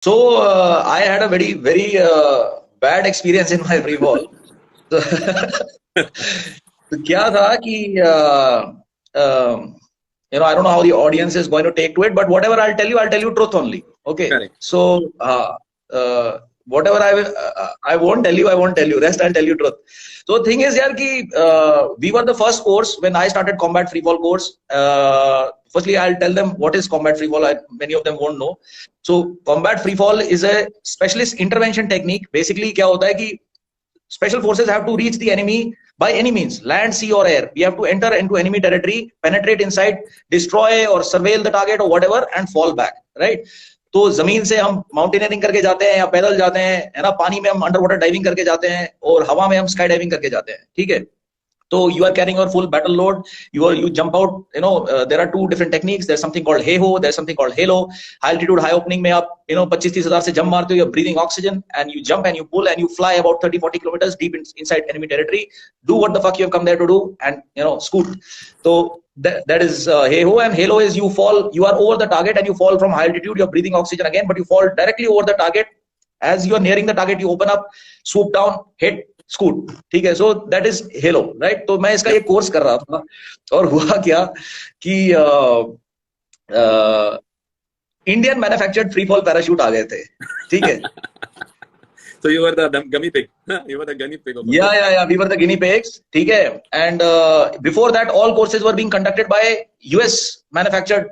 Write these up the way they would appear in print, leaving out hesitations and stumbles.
I had a very bad experience in my free fall. तो तो क्या था कि I don't know how the audience is going to take to it, but whatever I'll tell you truth only. Okay. Correct. So whatever I won't tell you, I won't tell you. Rest I'll tell you truth. So the thing is यार कि we were the first course when I started combat free fall course. Firstly, I'll tell them what is combat free fall. Many of them won't know. So combat free fall is a specialist intervention technique. Basically क्या होता है कि special forces have to reach the enemy by any means, land, sea or air. We have to enter into enemy territory, penetrate inside, destroy or surveil the target or whatever and fall back, right? तो जमीन से हम mountaineering करके जाते हैं या पैदल जाते हैं, है ना, पानी में हम अंडर वाटर डाइविंग करके जाते हैं और हवा में हम स्काई डाइविंग करके जाते हैं, ठीक है। So you are carrying your full battle load. You jump out. There are two different techniques. There's something called hey ho. There's something called halo. High altitude, high opening में आप 25-30 हज़ार से jump मारते हो. You're breathing oxygen and you jump and you pull and you fly about 30-40 kilometers deep inside enemy territory. Do what the fuck you have come there to do and scoot. So that is hey ho, and halo is you are over the target and you fall from high altitude. You're breathing oxygen again, but you fall directly over the target. As you are nearing the target, you open up, swoop down, hit, scoot, ठीक है। So that is hello, right. तो मैं इसका ये course कर रहा था और हुआ क्या कि Indian manufactured free fall parachute आ गए थे, ठीक है। So you were the guinea pig. You were the guinea pig. Yeah. We were the guinea pigs, ठीक है। And before that, all courses were being conducted by US manufactured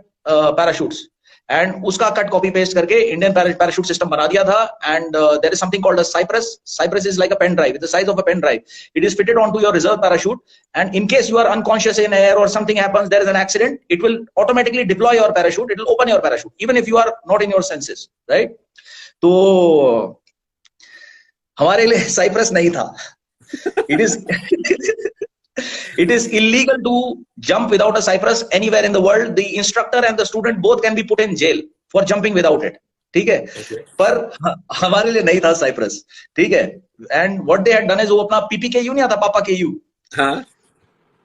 parachutes. And उसका cut copy paste करके Indian parachute system बना दिया था। And there is something called a Cypres. Cypres is like a pen drive, the size of a pen drive. It is fitted on to your reserve parachute, and in case you are unconscious in air और something happens, there is an accident, it will automatically deploy your parachute, it will open your parachute even if you are not in your senses, right. तो हमारे लिए Cyprus नहीं था। It is illegal to jump without a cypress anywhere in the world. The instructor and the student both can be put in jail for jumping without it. ठीक है, पर हमारे लिए नहीं था साइप्रस, ठीक है। And what they had done is वो अपना PPKU नहीं आता, पापा KU, हाँ,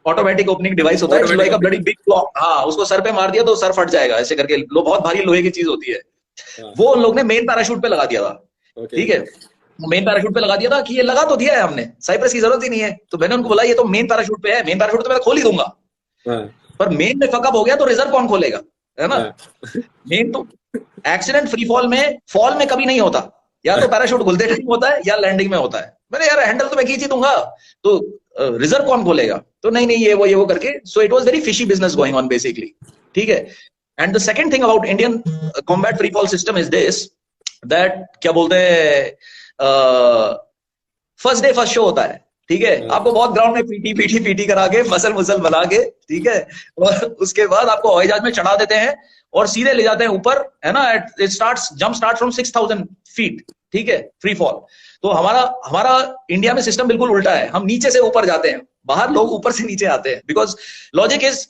ऑटोमेटिक ओपनिंग डिवाइस होता है, like a bloody big clock, हाँ, उसको सर पे मार दिया तो सर फट जाएगा ऐसे करके, बहुत भारी लोहे की चीज होती है। वो उन लोग ने मेन पैराशूट पे लगा दिया था, ठीक है। मेन पैराशूट पे लगा दिया था कि ये लगा तो दिया है हमने, साइप्रस की जरूरत ही नहीं है। तो मैंने उनको बोला ये तो मेन पैराशूट पे है, मेन पैराशूट तो मैं खोल ही दूंगा, पर मेन में फकअप हो गया तो रिजर्व कौन खोलेगा, है ना। मेन तो एक्सीडेंट फ्री फॉल में कभी नहीं होता, या तो पैराशूट खुलते टाइम होता है या लैंडिंग में होता है। मैंने यार हैंडल तो मैं खींच ही दूंगा, तो रिजर्व कौन खोलेगा, तो नहीं ये वो करके। So it was very fishy business going on basically, ठीक है। And the second thing about Indian combat free fall system is this, that क्या बोलते हैं, फर्स्ट डे फर्स्ट शो होता है, ठीक है। आपको बहुत ग्राउंड में पीटी करा के मसल बना के, ठीक है, और उसके बाद आपको हवाई जहाज में चढ़ा देते हैं और सीधे ले जाते हैं ऊपर, है ना। जंप स्टार्ट फ्रॉम 6000 फीट, ठीक है, फ्री फॉल। तो हमारा इंडिया में सिस्टम बिल्कुल उल्टा है, हम नीचे से ऊपर जाते हैं, बाहर लोग ऊपर से नीचे आते हैं। बिकॉज लॉजिक इज,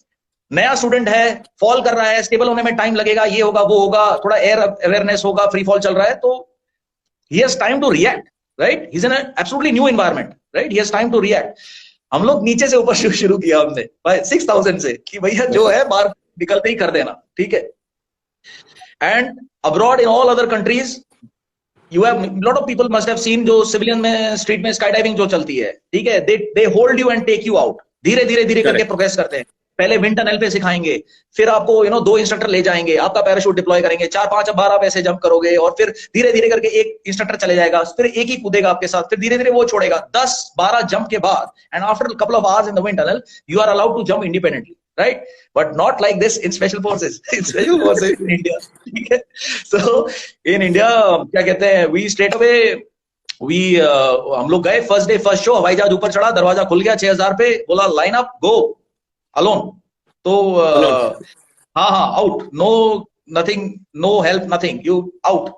नया स्टूडेंट है, फॉल कर रहा है, स्टेबल होने में टाइम लगेगा, ये होगा वो होगा, थोड़ा एयर अवेयरनेस होगा, फ्री फॉल चल रहा है, तो he has time to react, right? He's in an absolutely new environment, right? He has time to react. हम लोग नीचे से ऊपर शुरू किया हमने 6000 से, कि भैया जो है बाहर निकलते ही कर देना, ठीक है। And abroad in all other countries, you have lot of people must have seen, जो सिविलियन में स्ट्रीट में स्काई डाइविंग जो चलती है, ठीक है, they hold you and take you out, धीरे करके प्रोग्रेस करते हैं। पहले विंड टनल पे सिखाएंगे, फिर आपको 2 इंस्ट्रक्टर ले जाएंगे, आपका पैराशूट डिप्लॉय करेंगे, 4-5 बार आप ऐसे जंप करोगे, और फिर धीरे करके एक इंस्ट्रक्टर चले जाएगा, फिर एक ही कूदेगा आपके साथ, फिर धीरे वो छोड़ेगा। 10-12 जंप के बाद, and after couple of hours in the wind tunnel, you are allowed to jump independently, right. But not like this in special forces, in India, ठीक है। सो इन इंडिया क्या कहते हैं, वी स्ट्रेट अवे हम लोग गए, फर्स्ट डे फर्स्ट शो, हवाई जहाज ऊपर चढ़ा, दरवाजा खुल गया 6000 पे, बोला लाइन अप गो अलोन। तो हाँ out, no nothing, no help, nothing, you out.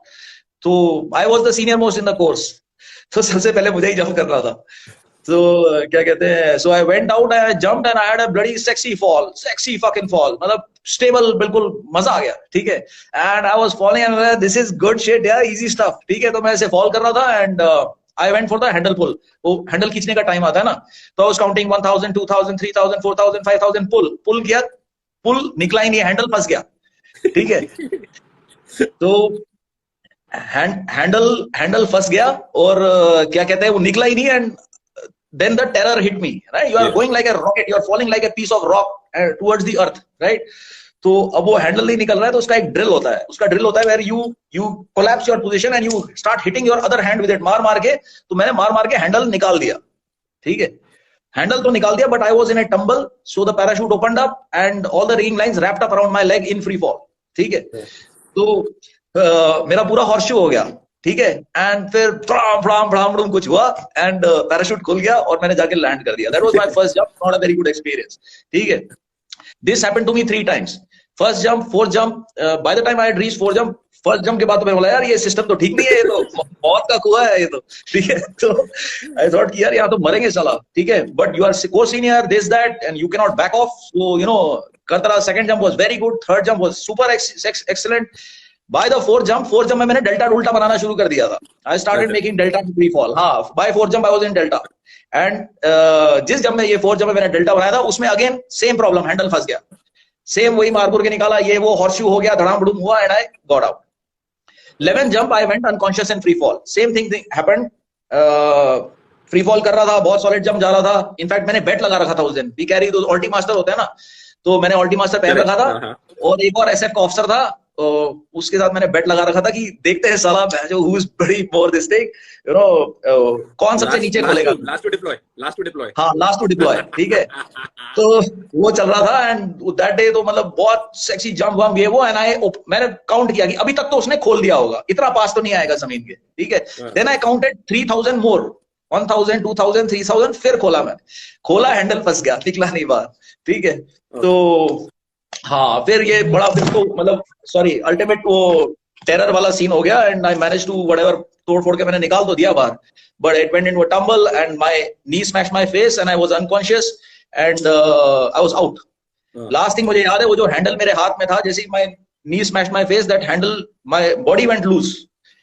तो I was the senior most in the course, तो सबसे पहले मुझे ही जंप करना था। तो क्या कहते हैं, so I went out, I jumped and I had a bloody sexy fucking fall, मतलब स्टेबल, बिल्कुल मजा आ गया, ठीक है। And I was falling and this is good shit यार, इजी स्टफ, ठीक है। तो मैं ऐसे फॉल कर रहा था and I went for the handle pull. वो हैंडल खींचने का टाइम आता है ना, तो I was counting 1000, 2000, 3000, 4000, 5000 पुल किया, पुल निकला ही नहीं, हैंडल फंस गया, ठीक है। तो हैंडल फंस गया और क्या कहते हैं वो निकला ही नहीं, and then the terror hit me, right? You are going like a rocket, you are falling like a piece of rock towards the earth, right? तो अब वो हैंडल नहीं निकल रहा है, तो उसका एक ड्रिल होता है, where you collapse your position and you start hitting your other hand with it, मार मार के। तो मैंने मार मार के हैंडल निकाल दिया, ठीक है? हैंडल तो निकाल दिया, but I was in A tumble, so the parachute opened up and all the ring lines wrapped up around my leg in free fall, ठीक है? तो मेरा पूरा हॉर्सशू हो गया, ठीक है? एंड फिर फ्राम कुछ हुआ एंड पैराशूट खुल गया और मैंने जाके लैंड कर दिया। That was my first jump, not a very good experience, ठीक है? This happened to me 3 times। First jump, fourth jump, by the time I reach fourth jump, first jump के बाद तो मैंने बोला यार ये सिस्टम तो ठीक नहीं है, ये तो मौत का कुआं है ये तो, ठीक है? तो आई थॉट कि यार यहाँ तो मरेंगे साला, ठीक है? बट यू आर को senior, this that, and you can not back off, so you know करता रहा। Second jump was very good, third jump was super excellent. By the fourth jump में मैंने डेल्टा उल्टा बनाना शुरू कर दिया था। I started making delta free fall. हाँ, by fourth jump I was in delta, and जिस जंप में ये फोर्थ जंप में मैंने डेल्टा बनाया था उसमें अगेन सेम प्रॉब्लम, हैंडल फंस गया, सेम वही मारपुर के निकाला, ये वो हॉर्सशू हो गया, धड़ाम धड़ूम हुआ, and I got out. 11th jump I went unconscious in free fall, same thing happened. Free fall कर रहा था, बहुत सॉलिड जंप जा रहा था। इनफैक्ट मैंने बेट लगा रखा था उस दिन, वी कैरी दो ऑल्टी मास्टर होते हैं ना, तो मैंने ऑल्टी मास्टर पहन रखा था, और एक और एसएफ का ऑफिसर था, उसके साथ मैंने बेट लगा रखा था कि देखते हैं साला जो हु इज बड़ी more this thing, you know, कौन सबसे नीचे खोलेगा, लास्ट टू डिप्लॉय। हाँ, लास्ट टू डिप्लॉय, ठीक है? तो वो चल रहा था, एंड दैट डे तो मतलब बहुत सेक्सी जंप वंप ये वो, एंड मैंने काउंट किया कि अभी तक तो उसने खोल दिया होगा, इतना पास तो नहीं आएगा जमीन के, ठीक है? देन आई काउंटेड 3000 मोर, 1000, 2000, 3000, फिर खोला मैंने, खोला, हैंडल फंस गया, निकला नहीं बाहर, ठीक है? तो हाँ, फिर ये बड़ा, फिर तो मतलब सॉरी अल्टीमेट वो टेरर वाला सीन हो गया, and I manage to whatever, तोड़ फोड़ के मैंने निकाल तो दिया बाहर, but it went into a tumble and my knee smashed my face and I was unconscious and I was out. Last thing मुझे याद है, वो जो हैंडल मेरे हाथ में था, जैसे my knee smashed my face, that handle, my body went loose,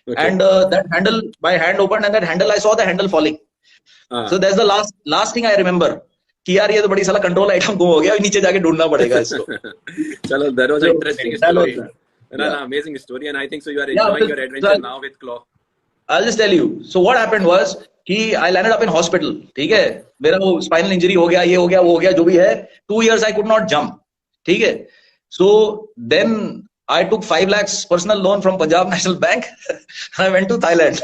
and that handle, my hand opened and that handle, I saw the handle falling. So that's the last thing I remember कि यार ये तो बड़ी साला control item गुम हो गया, नीचे जाके ढूंढना पड़ेगा इसको। चलो, that was an interesting story. No, amazing story, and I think so you are enjoying your adventure now with Claw. I'll just tell you. So what happened was कि I landed up in hospital, ठीक है? मेरा वो spinal injury हो गया, ये हो गया, वो हो गया, जो भी है। 2 years I could not jump, ठीक है? So then I took 5 lakhs personal loan from Punjab National Bank. I went to Thailand.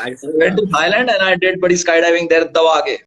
I went to Thailand and I did बड़ी skydiving there दबा के।